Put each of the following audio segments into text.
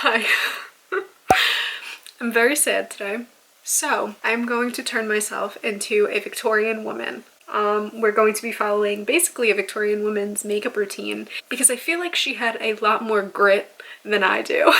Hi. I'm very sad today. So I'm going to turn myself into a Victorian woman. We're going to be following basically a Victorian woman's makeup routine because I feel like she had a lot more grit than I do.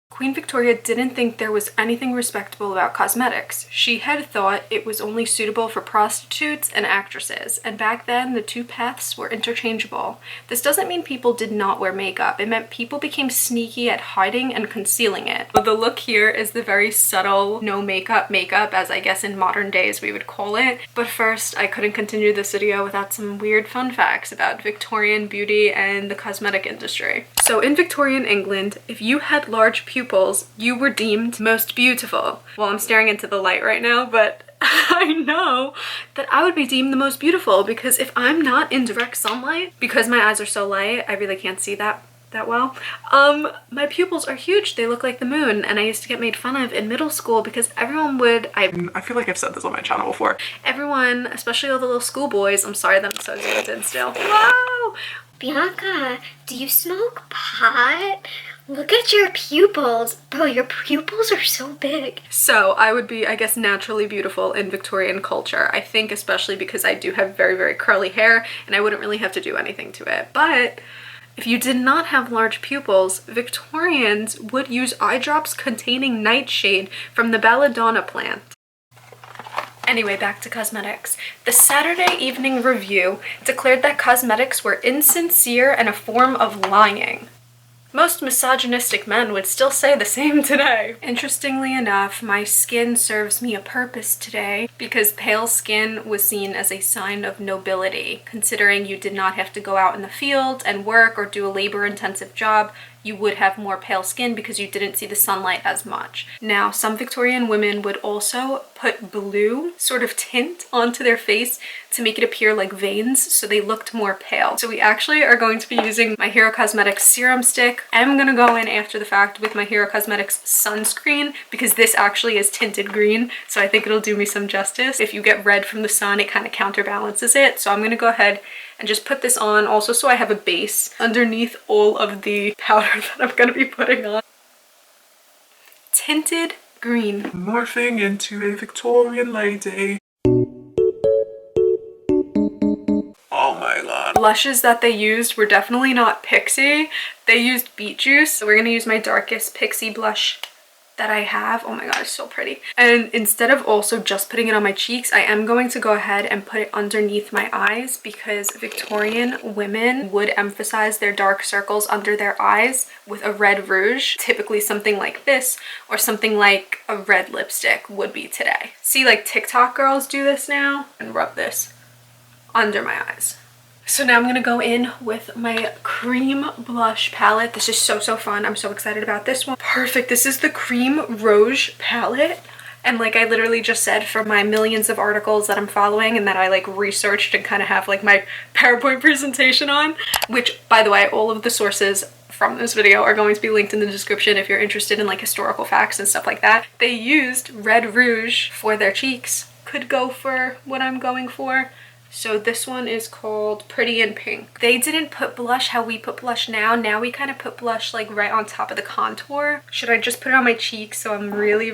Queen Victoria didn't think there was anything respectable about cosmetics. She had thought it was only suitable for prostitutes and actresses, and back then the two paths were interchangeable. This doesn't mean people did not wear makeup. It meant people became sneaky at hiding and concealing it. But the look here is the very subtle no makeup, as I guess in modern days we would call it. But first, I couldn't continue this video without some weird fun facts about Victorian beauty and the cosmetic industry. So in Victorian England, if you had large pupils, you were deemed most beautiful. Well, I'm staring into the light right now, but I know that I would be deemed the most beautiful because if I'm not in direct sunlight, because my eyes are so light, I really can't see that well. My pupils are huge. They look like the moon, and I used to get made fun of in middle school because everyone would, I feel like I've said this on my channel before. Everyone, especially all the little schoolboys, I'm sorry that I'm so zoomed in still. Wow! Bianca, do you smoke pot? Look at your pupils. Bro, your pupils are so big. So I would be, I guess, naturally beautiful in Victorian culture. I think especially because I do have very, very curly hair and I wouldn't really have to do anything to it. But if you did not have large pupils, Victorians would use eye drops containing nightshade from the belladonna plant. Anyway, back to cosmetics. The Saturday Evening Review declared that cosmetics were insincere and a form of lying. Most misogynistic men would still say the same today. Interestingly enough, my skin serves me a purpose today because pale skin was seen as a sign of nobility. Considering you did not have to go out in the field and work or do a labor-intensive job, you would have more pale skin because you didn't see the sunlight as much. Now, some Victorian women would also put blue sort of tint onto their face to make it appear like veins so they looked more pale. So we actually are going to be using my Hero Cosmetics serum stick. I'm gonna go in after the fact with my Hero Cosmetics sunscreen because this actually is tinted green, so I think it'll do me some justice. If you get red from the sun, it kind of counterbalances it. So I'm gonna go ahead and just put this on also so I have a base underneath all of the powder that I'm going to be putting on. Tinted green. Morphing into a Victorian lady. Oh my god. Blushes that they used were definitely not Pixie. They used beet juice. So we're going to use my darkest Pixie blush that I have. Oh my god, it's so pretty. And instead of also just putting it on my cheeks, I am going to go ahead and put it underneath my eyes because Victorian women would emphasize their dark circles under their eyes with a red rouge, typically something like this or something like a red lipstick would be today. See, like TikTok girls do this now and rub this under my eyes. So now I'm going to go in with my cream blush palette. This is so fun. I'm so excited about this one. Perfect. This is the Cream Rouge palette. And like I literally just said, from my millions of articles that I'm following and that I like researched and kind of have like my PowerPoint presentation on, which by the way, all of the sources from this video are going to be linked in the description if you're interested in like historical facts and stuff like that. They used red rouge for their cheeks. Could go for what I'm going for. So this one is called Pretty in Pink. They didn't put blush how we put blush now. Now we kind of put blush like right on top of the contour. Should I just put it on my cheeks so I'm really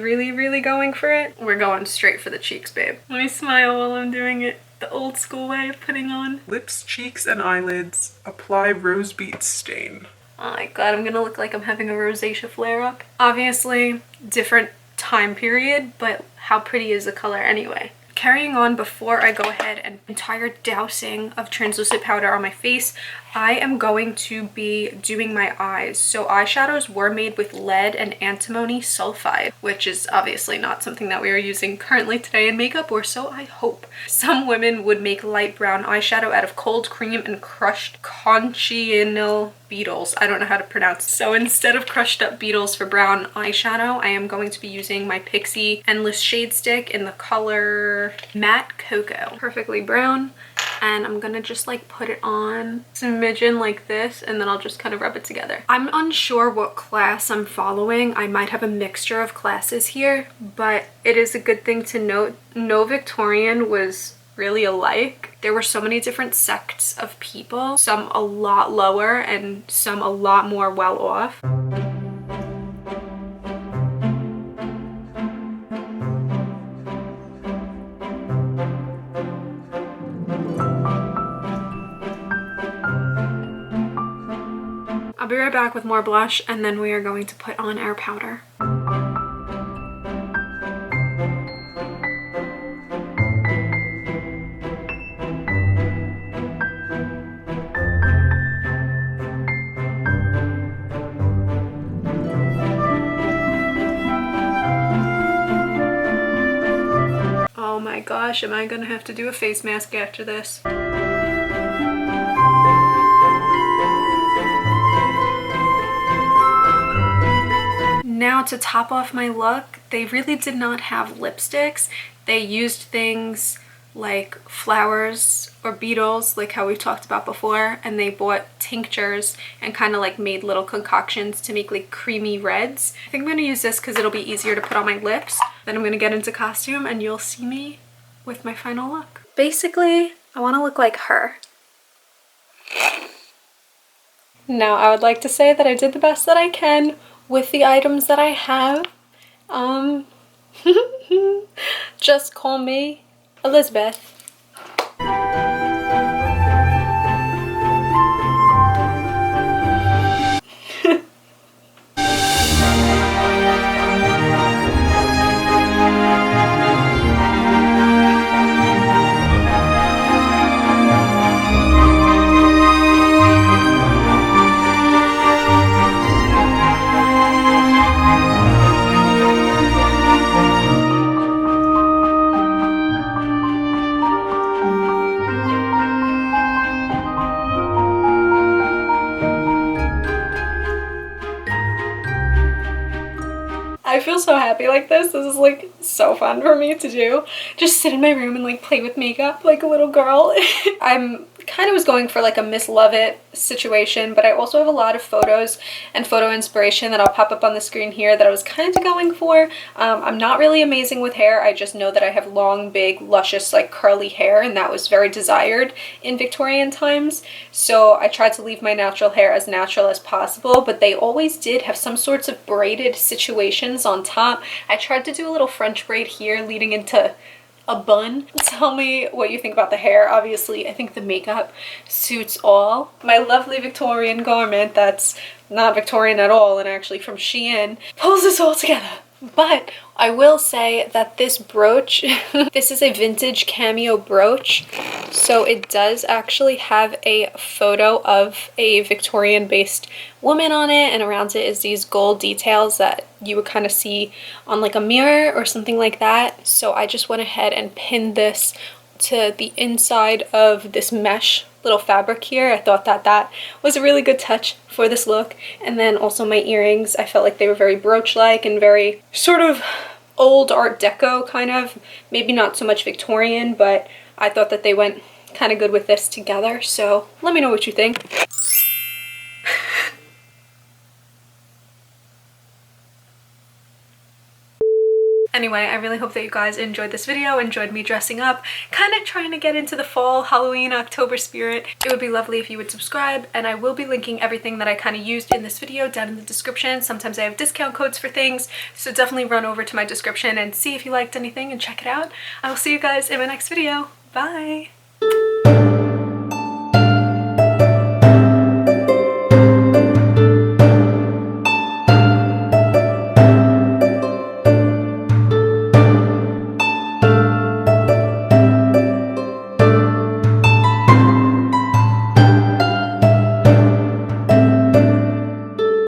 going for it? We're going straight for the cheeks, babe. Let me smile while I'm doing it. The old school way of putting on. Lips, cheeks, and eyelids. Apply rose beet stain. Oh my god, I'm gonna look like I'm having a rosacea flare up. Obviously, different time period, but how pretty is the color anyway? Carrying on, before I go ahead and entire dousing of translucent powder on my face, I am going to be doing my eyes. So eyeshadows were made with lead and antimony sulfide, which is obviously not something that we are using currently today in makeup, or so I hope. Some women would make light brown eyeshadow out of cold cream and crushed cochineal beetles. I don't know how to pronounce it. So instead of crushed up beetles for brown eyeshadow, I am going to be using my Pixie Endless Shade Stick in the color Matte Cocoa. Perfectly brown. And I'm gonna just like put it on smidgen like this, and then I'll just kind of rub it together. I'm unsure what class I'm following. I might have a mixture of classes here, but it is a good thing to note. No Victorian was really alike. There were so many different sects of people, some a lot lower and some a lot more well off. be right back with more blush, and then we are going to put on our powder. Oh my gosh, am I gonna have to do a face mask after this? Now to top off my look, they really did not have lipsticks. They used things like flowers or beetles, like how we've talked about before, and they bought tinctures and kind of like made little concoctions to make like creamy reds. I think I'm gonna use this because it'll be easier to put on my lips. Then I'm gonna get into costume and you'll see me with my final look. Basically, I want to look like her. Now, I would like to say that I did the best that I can with the items that I have. Just call me Elizabeth. I feel so happy like this. This is like so fun for me to do. Just sit in my room and like play with makeup like a little girl. I'm kind of was going for like a Miss Lovett situation, but I also have a lot of photos and photo inspiration that I'll pop up on the screen here that I was kind of going for. I'm not really amazing with hair. I just know that I have long, big, luscious, like curly hair, and that was very desired in Victorian times. So I tried to leave my natural hair as natural as possible, but they always did have some sorts of braided situations on top. I tried to do a little French braid here leading into a bun. Tell me what you think about the hair. Obviously, I think the makeup suits all. My lovely Victorian garment that's not Victorian at all and actually from Shein pulls this all together. But I will say that this brooch, this is a vintage cameo brooch. So it does actually have a photo of a Victorian based woman on it, and around it is these gold details that you would kind of see on like a mirror or something like that. So I just went ahead and pinned this to the inside of this mesh little fabric here. I thought that that was a really good touch for this look. And then also my earrings, I felt like they were very brooch-like and very sort of old Art Deco kind of, maybe not so much Victorian, but I thought that they went kind of good with this together. So let me know what you think. Anyway, I really hope that you guys enjoyed this video, enjoyed me dressing up, kind of trying to get into the fall, Halloween, October spirit. It would be lovely if you would subscribe, and I will be linking everything that I kind of used in this video down in the description. Sometimes I have discount codes for things, so definitely run over to my description and see if you liked anything and check it out. I will see you guys in my next video. Bye!